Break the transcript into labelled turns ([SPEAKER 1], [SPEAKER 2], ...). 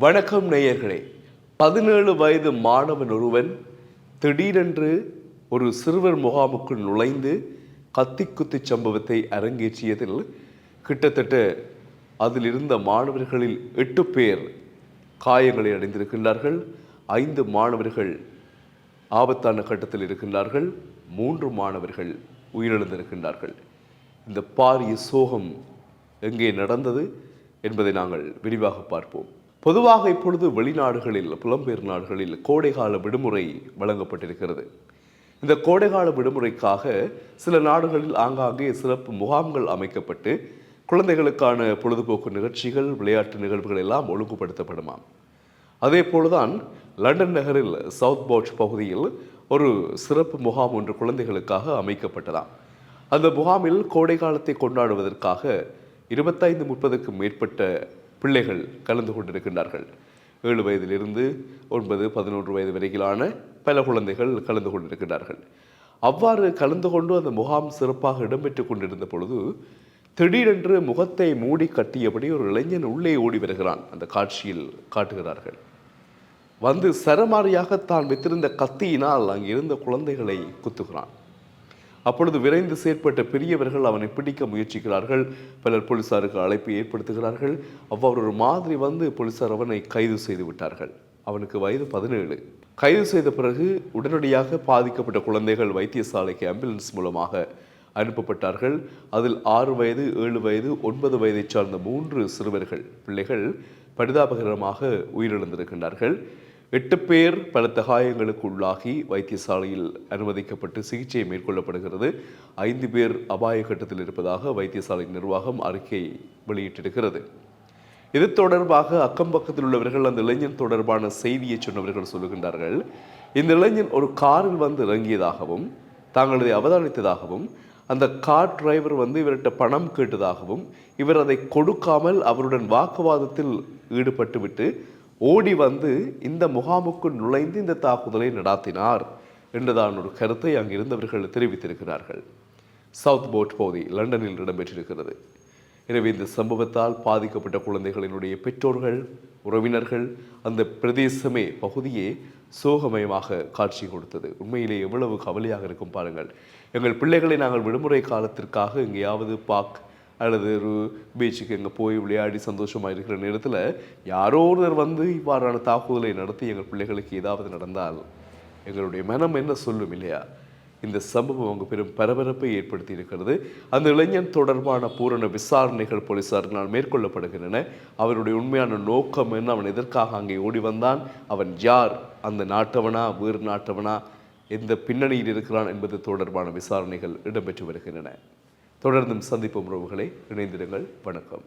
[SPEAKER 1] வணக்கம் நேயர்களே. 17 வயது மாணவன் ஒருவன் திடீரென்று ஒரு சிறுவர் முகாமுக்குள் நுழைந்து கத்தி சம்பவத்தை அரங்கேற்றியதில் கிட்டத்தட்ட அதில் இருந்த மாணவர்களில் 8 பேர் காயங்களை அடைந்திருக்கின்றார்கள். 5 மாணவர்கள் ஆபத்தான கட்டத்தில் இருக்கின்றார்கள். 3 மாணவர்கள் உயிரிழந்திருக்கின்றார்கள். இந்த பாரிய சோகம் எங்கே நடந்தது என்பதை நாங்கள் விரிவாக பார்ப்போம். பொதுவாக இப்பொழுது வெளிநாடுகளில், புலம்பெயர் நாடுகளில் கோடைகால விடுமுறை வழங்கப்பட்டிருக்கிறது. இந்த கோடைகால விடுமுறைக்காக சில நாடுகளில் ஆங்காங்கே சிறப்பு முகாம்கள் அமைக்கப்பட்டு குழந்தைகளுக்கான பொழுதுபோக்கு நிகழ்ச்சிகள், விளையாட்டு நிகழ்வுகள் எல்லாம் ஒழுங்குபடுத்தப்படுமாம். அதே போலதான் லண்டன் நகரில் சவுத் போர்ட் பகுதியில் ஒரு சிறப்பு முகாம் ஒன்று குழந்தைகளுக்காக அமைக்கப்பட்டதாம். அந்த முகாமில் கோடை காலத்தை கொண்டாடுவதற்காக 25-30க்கும் மேற்பட்ட பிள்ளைகள் கலந்து கொண்டிருக்கின்றார்கள். 7 வயதிலிருந்து 9-11 வயது வரையிலான பல குழந்தைகள் கலந்து கொண்டிருக்கிறார்கள். அவ்வாறு கலந்து கொண்டு அந்த முகாம் சிறப்பாக இடம்பெற்றுக் கொண்டிருந்த பொழுது திடீரென்று முகத்தை மூடி கட்டியபடி ஒரு இளைஞன் உள்ளே ஓடி வருகிறான். அந்த காட்சியில் காட்டுகிறார்கள். வந்து சரமாரியாக தான் வைத்திருந்த கத்தியினால் அங்கிருந்த குழந்தைகளை குத்துகிறான். அப்பொழுது விரைந்து செயற்பட்ட பெரியவர்கள் அவனை பிடிக்க முயற்சிக்கிறார்கள். பலர் போலீசாருக்கு அழைப்பு ஏற்படுத்துகிறார்கள். அவ்வாறு ஒரு மாதிரி வந்து போலீசார் அவனை கைது செய்து விட்டார்கள். அவனுக்கு வயது 17. கைது செய்த பிறகு உடனடியாக பாதிக்கப்பட்ட குழந்தைகள் வைத்தியசாலைக்கு ஆம்புலன்ஸ் மூலமாக அனுப்பப்பட்டார்கள். அதில் 6 வயது, 7 வயது, 9 வயதை சார்ந்த 3 சிறுவர்கள் பிள்ளைகள் பரிதாபகரமாக உயிரிழந்திருக்கின்றார்கள். 8 பேர் பலத்த காயங்களுக்கு உள்ளாகி வைத்தியசாலையில் அனுமதிக்கப்பட்டு சிகிச்சை மேற்கொள்ளப்படுகிறது. 5 பேர் அபாய கட்டத்தில் இருப்பதாக வைத்தியசாலை நிர்வாகம் அறிக்கை வெளியிட்டிருக்கிறது. இது தொடர்பாக அக்கம் பக்கத்தில் உள்ளவர்கள் அந்த இளைஞன் தொடர்பான செய்தியை சொன்னவர்கள் சொல்லுகின்றார்கள். இந்த இளைஞன் ஒரு காரில் வந்து இறங்கியதாகவும் தாங்கள் அதை அவதானித்ததாகவும் அந்த கார் டிரைவர் வந்து இவர்கிட்ட பணம் கேட்டதாகவும் இவர் அதை கொடுக்காமல் அவருடன் வாக்குவாதத்தில் ஈடுபட்டுவிட்டு ஓடி வந்து இந்த முகாமுக்குள் நுழைந்து இந்த தாக்குதலை நடாத்தினார் என்றுதான் ஒரு கருத்தை அங்கிருந்தவர்கள் தெரிவித்திருக்கிறார்கள். சவுத் போர்ட் பகுதி லண்டனில் இடம்பெற்றிருக்கிறது. எனவே இந்த சம்பவத்தால் பாதிக்கப்பட்ட குழந்தைகளினுடைய பெற்றோர்கள், உறவினர்கள், அந்த பிரதேசமே பகுதியே சோகமயமாக காட்சி கொடுத்தது. உண்மையிலே எவ்வளவு கவலையாக இருக்கும் பாருங்கள். எங்கள் பிள்ளைகளை நாங்கள் விடுமுறை காலத்திற்காக எங்கேயாவது அல்லது ஒரு பீச்சுக்கு எங்கே போய் விளையாடி சந்தோஷமாக இருக்கிற நேரத்தில் யாரோ ஒருவர் வந்து இவ்வாறான தாக்குதலை நடத்தி எங்கள் பிள்ளைகளுக்கு ஏதாவது நடந்தால் எங்களுடைய மனம் என்ன சொல்லும் இல்லையா? இந்த சம்பவம் அங்கு பெரும் பரபரப்பை ஏற்படுத்தி இருக்கிறது. அந்த இளைஞன் தொடர்பான பூரண விசாரணைகள் போலீசாரினால் மேற்கொள்ளப்படுகின்றன. அவருடைய உண்மையான நோக்கம் என்ன, அவன் எதற்காக அங்கே ஓடி வந்தான், அவன் யார், அந்த நாட்டவனா வேறு நாட்டவனா, எந்த பின்னணியில் இருக்கிறான் என்பது தொடர்பான விசாரணைகள் இடம்பெற்று வருகின்றன. தொடர்ந்தும் சந்திப்போம் உறவுகளை, இணைந்திருங்கள். வணக்கம்.